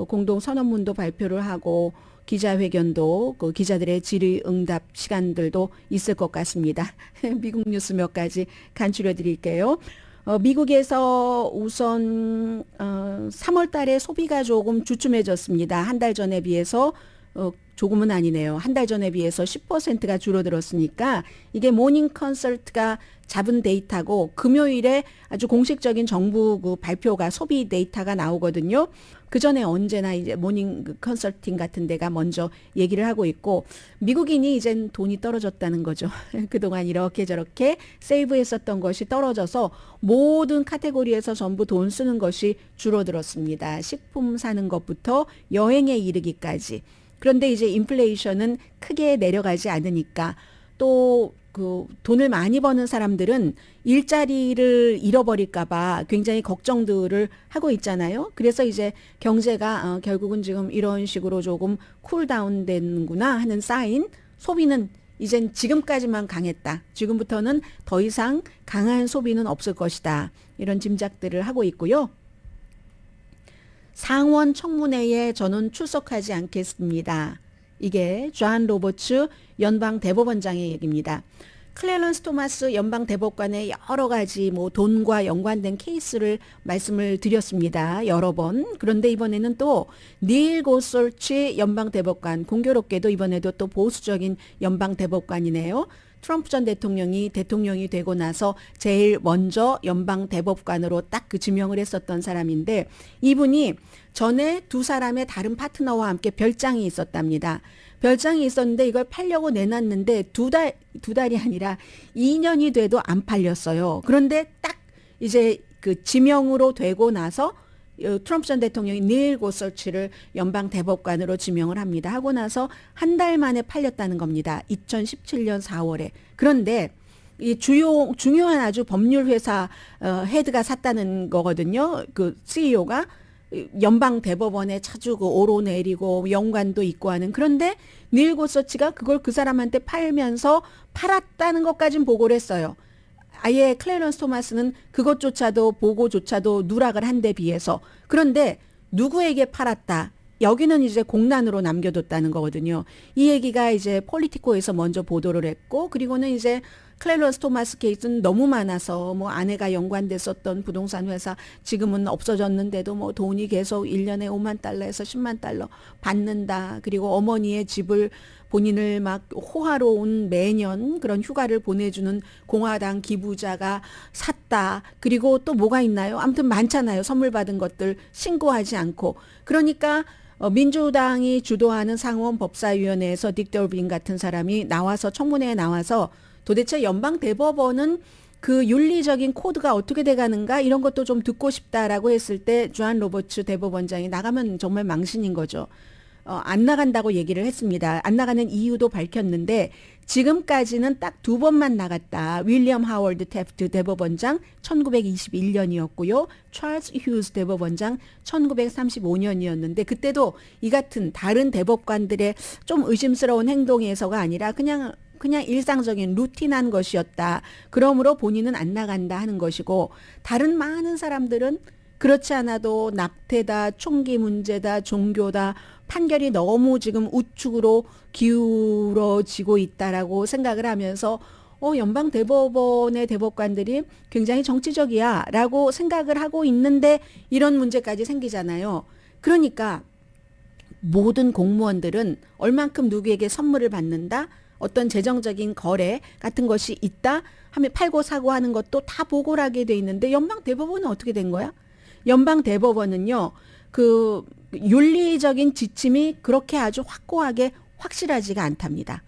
공동 선언문도 발표를 하고 기자회견도 그 기자들의 질의응답 시간들도 있을 것 같습니다. 미국 뉴스 몇 가지 간추려 드릴게요. 미국에서 우선 3월 달에 소비가 조금 주춤해졌습니다. 한 달 전에 비해서 조금은 아니네요. 한 달 전에 비해서 10%가 줄어들었으니까 이게 모닝 컨설트가 잡은 데이터고, 금요일에 아주 공식적인 정부 그 발표가 소비 데이터가 나오거든요. 그 전에 언제나 이제 모닝 컨설팅 같은 데가 먼저 얘기를 하고 있고, 미국인이 이젠 돈이 떨어졌다는 거죠. 그동안 이렇게 저렇게 세이브했었던 것이 떨어져서 모든 카테고리에서 전부 돈 쓰는 것이 줄어들었습니다. 식품 사는 것부터 여행에 이르기까지. 그런데 이제 인플레이션은 크게 내려가지 않으니까, 또 그 돈을 많이 버는 사람들은 일자리를 잃어버릴까봐 굉장히 걱정들을 하고 있잖아요. 그래서 이제 경제가 결국은 지금 이런 식으로 조금 쿨다운 되는구나 하는 사인, 소비는 이젠 지금까지만 강했다. 지금부터는 더 이상 강한 소비는 없을 것이다. 이런 짐작들을 하고 있고요. 상원 청문회에 저는 출석하지 않겠습니다. 이게 존 로버츠 연방 대법원장의 얘기입니다. 클래런스 토마스 연방 대법관의 여러 가지 뭐 돈과 연관된 케이스를 말씀을 드렸습니다. 여러 번. 그런데 이번에는 또 닐 고솔치 연방 대법관, 공교롭게도 이번에도 또 보수적인 연방 대법관이네요. 트럼프 전 대통령이 되고 나서 제일 먼저 연방 대법관으로 딱 그 지명을 했었던 사람인데, 이분이 전에 두 사람의 다른 파트너와 함께 별장이 있었답니다. 별장이 있었는데 이걸 팔려고 내놨는데 두 달이 아니라 2년이 돼도 안 팔렸어요. 그런데 딱 이제 그 지명으로 되고 나서 트럼프 전 대통령이 닐 고서치를 연방 대법관으로 지명을 합니다. 하고 나서 한 달 만에 팔렸다는 겁니다. 2017년 4월에. 그런데 이 중요한 아주 법률 회사 헤드가 샀다는 거거든요. 그 CEO가 연방 대법원에 차주고 오로내리고 연관도 있고 하는. 그런데 닐 고서치가 그걸 그 사람한테 팔면서 팔았다는 것까진 보고를 했어요. 아예 클래런스 토마스는 그것조차도 보고조차도 누락을 한 데 비해서. 그런데 누구에게 팔았다? 여기는 이제 공란으로 남겨뒀다는 거거든요. 이 얘기가 이제 폴리티코에서 먼저 보도를 했고, 그리고는 이제 클래런스 토마스 케이스는 너무 많아서 뭐 아내가 연관됐었던 부동산 회사 지금은 없어졌는데도 뭐 돈이 계속 1년에 5만 달러에서 10만 달러 받는다. 그리고 어머니의 집을 본인을 막 호화로 온 매년 그런 휴가를 보내주는 공화당 기부자가 샀다. 그리고 또 뭐가 있나요? 아무튼 많잖아요. 선물 받은 것들 신고하지 않고. 그러니까 민주당이 주도하는 상원 법사위원회에서 딕 더빈 같은 사람이 나와서 청문회에 나와서 도대체 연방 대법원은 그 윤리적인 코드가 어떻게 돼가는가 이런 것도 좀 듣고 싶다라고 했을 때 존 로버츠 대법원장이 나가면 정말 망신인 거죠. 안 나간다고 얘기를 했습니다. 안 나가는 이유도 밝혔는데 지금까지는 딱 2번만 나갔다. 윌리엄 하워드 태프트 대법원장 1921년이었고요. 찰스 휴즈 대법원장 1935년이었는데 그때도 이 같은 다른 대법관들의 좀 의심스러운 행동에서가 아니라 그냥 일상적인 루틴한 것이었다. 그러므로 본인은 안 나간다 하는 것이고, 다른 많은 사람들은 그렇지 않아도 낙태다, 총기 문제다, 종교다, 판결이 너무 지금 우측으로 기울어지고 있다라고 생각을 하면서 연방 대법원의 대법관들이 굉장히 정치적이야 라고 생각을 하고 있는데 이런 문제까지 생기잖아요. 그러니까 모든 공무원들은 얼만큼 누구에게 선물을 받는다, 어떤 재정적인 거래 같은 것이 있다 하면 팔고 사고 하는 것도 다 보고를 하게 돼 있는데 연방 대법원은 어떻게 된 거야? 연방 대법원은요, 그 윤리적인 지침이 그렇게 아주 확고하게 확실하지가 않답니다.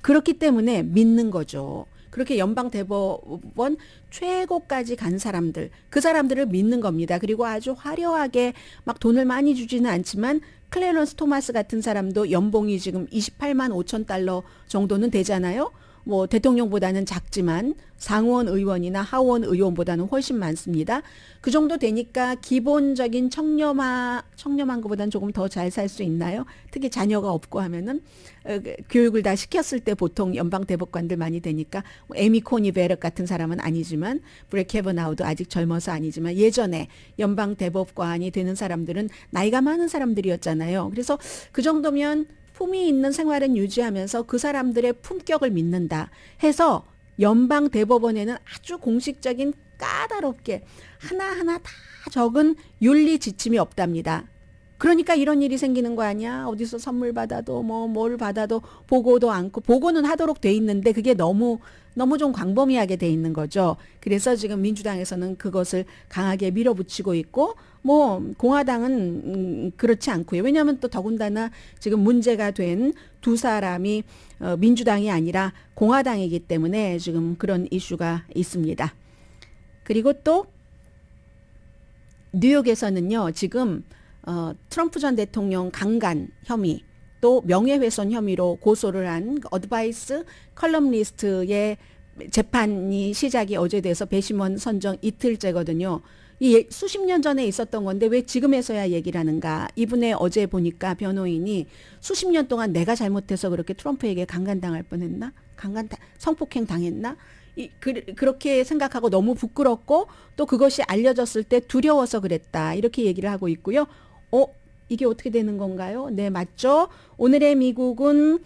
그렇기 때문에 믿는 거죠. 그렇게 연방 대법원 최고까지 간 사람들, 그 사람들을 믿는 겁니다. 그리고 아주 화려하게 막 돈을 많이 주지는 않지만 클래런스 토마스 같은 사람도 연봉이 지금 28만 5천 달러 정도는 되잖아요. 뭐 대통령보다는 작지만 상원 의원이나 하원 의원보다는 훨씬 많습니다. 그 정도 되니까 기본적인 청렴한 것보다는 조금 더 잘 살 수 있나요? 특히 자녀가 없고 하면은 교육을 다 시켰을 때 보통 연방 대법관들 많이 되니까 에미 코니 베럭 같은 사람은 아니지만 브렛 캐버나우도 아직 젊어서 아니지만 예전에 연방 대법관이 되는 사람들은 나이가 많은 사람들이었잖아요. 그래서 그 정도면 품위 있는 생활은 유지하면서 그 사람들의 품격을 믿는다 해서 연방 대법원에는 아주 공식적인 까다롭게 하나하나 다 적은 윤리 지침이 없답니다. 그러니까 이런 일이 생기는 거 아니야? 어디서 선물 받아도 뭘 받아도 보고도 않고, 보고는 하도록 돼 있는데 그게 너무 좀 광범위하게 돼 있는 거죠. 그래서 지금 민주당에서는 그것을 강하게 밀어붙이고 있고, 공화당은 그렇지 않고요. 왜냐하면 또 더군다나 지금 문제가 된 두 사람이 민주당이 아니라 공화당이기 때문에 지금 그런 이슈가 있습니다. 그리고 또 뉴욕에서는요, 지금 트럼프 전 대통령 강간 혐의, 또 명예훼손 혐의로 고소를 한 어드바이스 컬럼니스트의 재판이 시작이 어제 돼서 배심원 선정 이틀째거든요. 이 수십 년 전에 있었던 건데 왜 지금에서야 얘기를 하는가. 이분의 어제 보니까 변호인이 수십 년 동안 내가 잘못해서 그렇게 트럼프에게 강간당할 뻔했나? 성폭행 당했나? 그렇게 생각하고 너무 부끄럽고 또 그것이 알려졌을 때 두려워서 그랬다. 이렇게 얘기를 하고 있고요. 이게 어떻게 되는 건가요? 네, 맞죠? 오늘의 미국을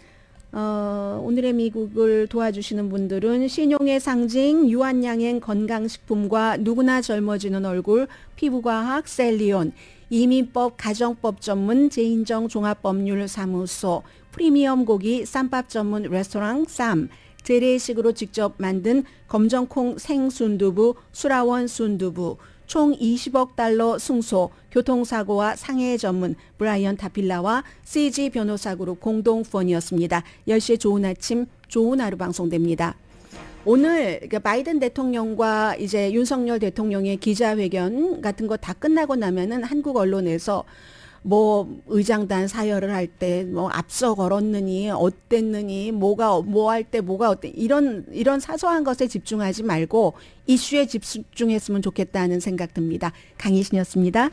도와주시는 분들은 신용의 상징 유한양행 건강식품과 누구나 젊어지는 얼굴 피부과학 셀리온, 이민법 가정법 전문 제인정 종합법률사무소, 프리미엄 고기 쌈밥 전문 레스토랑 쌈, 재래식으로 직접 만든 검정콩 생순두부, 수라원 순두부, 총 20억 달러 승소, 교통사고와 상해 전문 브라이언 타필라와 CG 변호사그룹 공동 후원이었습니다. 10시에 좋은 아침, 좋은 하루 방송됩니다. 오늘 바이든 대통령과 이제 윤석열 대통령의 기자회견 같은 거 다 끝나고 나면은 한국 언론에서 뭐 의장단 사열을 할 때 뭐 앞서 걸었느니 어땠느니 뭐가 뭐 할 때 뭐가 어때 이런 사소한 것에 집중하지 말고 이슈에 집중했으면 좋겠다는 생각 듭니다. 강희신이었습니다.